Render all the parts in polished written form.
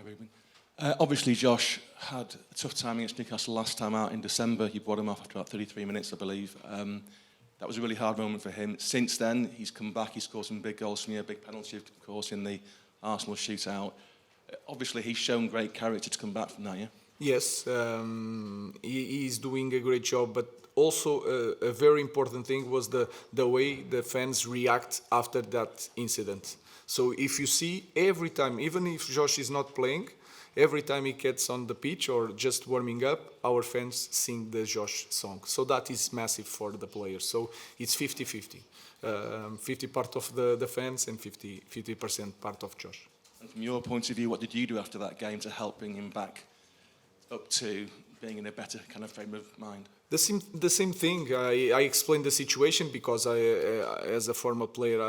Ruben. Obviously, Josh had a tough time against Newcastle last time out in December. You brought him off after about 33 minutes, I believe. That was a really hard moment for him. Since then, he's come back. He scored some big goals from you, a big penalty, of course, in the Arsenal shootout. Obviously, he's shown great character to come back from that, yeah? Yes, he's doing a great job, but also a very important thing was the way the fans react after that incident. So if you see every time, even if Josh is not playing, every time he gets on the pitch or just warming up, our fans sing the Josh song. So that is massive for the players. So it's 50-50. 50 part of the fans and 50% part of Josh. And from your point of view, what did you do after that game to help bring him back up to being in a better kind of frame of mind? The same thing. I explained the situation because as a former player,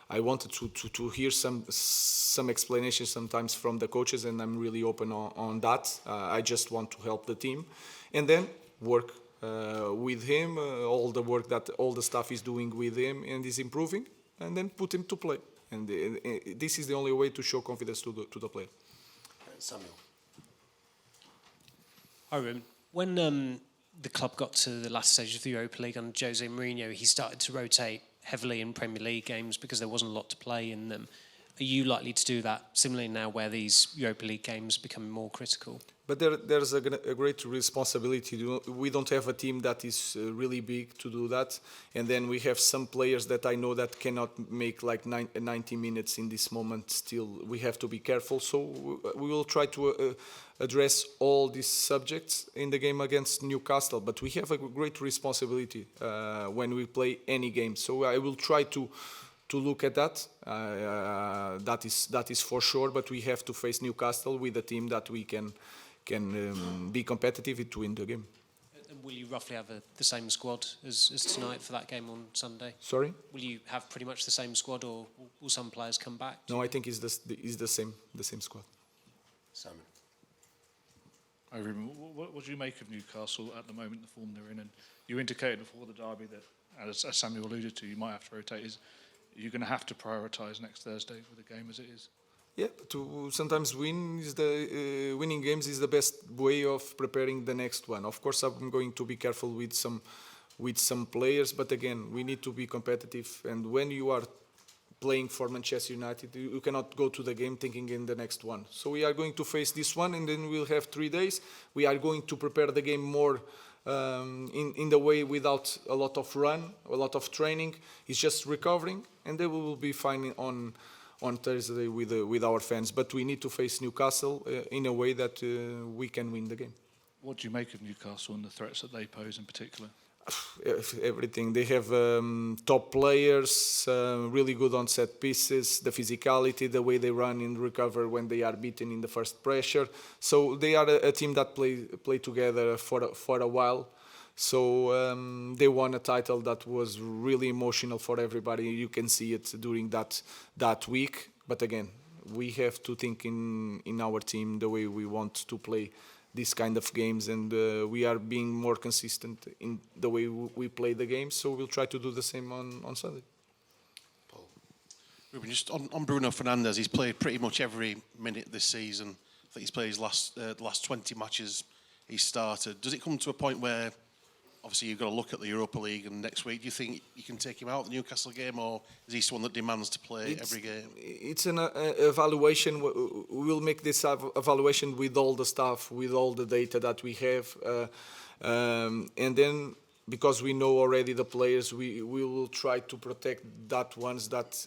I wanted to hear some explanation sometimes from the coaches, and I'm really open on that. I just want to help the team, and then work with him. All the staff is doing with him and is improving, and then put him to play. And this is the only way to show confidence to the player. Samuel. Hi, Ruben. When the club got to the last stage of the Europa League under Jose Mourinho, he started to rotate heavily in Premier League games because there wasn't a lot to play in them. Are you likely to do that similarly now where these Europa League games become more critical? But there's a great responsibility. We don't have a team that is really big to do that. And then we have some players that I know that cannot make like 90 minutes in this moment still. We have to be careful. So we will try to address all these subjects in the game against Newcastle. But we have a great responsibility when we play any game. So I will try to look at that. That is for sure. But we have to face Newcastle with a team that we can be competitive to win the game. And will you roughly have the same squad as tonight for that game on Sunday? Sorry? Will you have pretty much the same squad, or will some players come back? No, I think it's the same squad. Simon. Hi, Ruben. What do you make of Newcastle at the moment, the form they're in? And you indicated before the derby that, as Samuel alluded to, you might have to rotate. You're going to have to prioritise next Thursday with the game as it is? Yeah, to sometimes winning games is the best way of preparing the next one. Of course, I'm going to be careful with some players, but again, we need to be competitive. And when you are playing for Manchester United, you cannot go to the game thinking in the next one. So we are going to face this one, and then we'll have 3 days. We are going to prepare the game more in the way without a lot of run, a lot of training. It's just recovering, and then we will be fine on Thursday with our fans. But we need to face Newcastle in a way that we can win the game. What do you make of Newcastle and the threats that they pose in particular? Everything. They have top players, really good on set pieces, the physicality, the way they run and recover when they are beaten in the first pressure. So they are a team that play together for a while. So they won a title that was really emotional for everybody. You can see it during that week. But again, we have to think in our team the way we want to play these kind of games, and we are being more consistent in the way we play the game. So we'll try to do the same on Sunday. Paul. Ruben, just on Bruno Fernandes, he's played pretty much every minute this season. I think he's played his last 20 matches he's started. Does it come to a point where, obviously, you've got to look at the Europa League and next week, do you think you can take him out of the Newcastle game, or is he someone that demands to play every game? It's an evaluation. We'll make this evaluation with all the staff, with all the data that we have. And then, because we know already the players, we will try to protect that ones that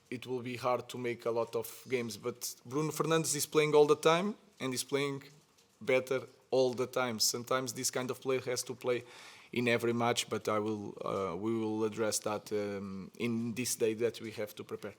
it will be hard to make a lot of games. But Bruno Fernandes is playing all the time, and he's playing better all the time. Sometimes this kind of player has to play in every match, but we will address that in this day that we have to prepare.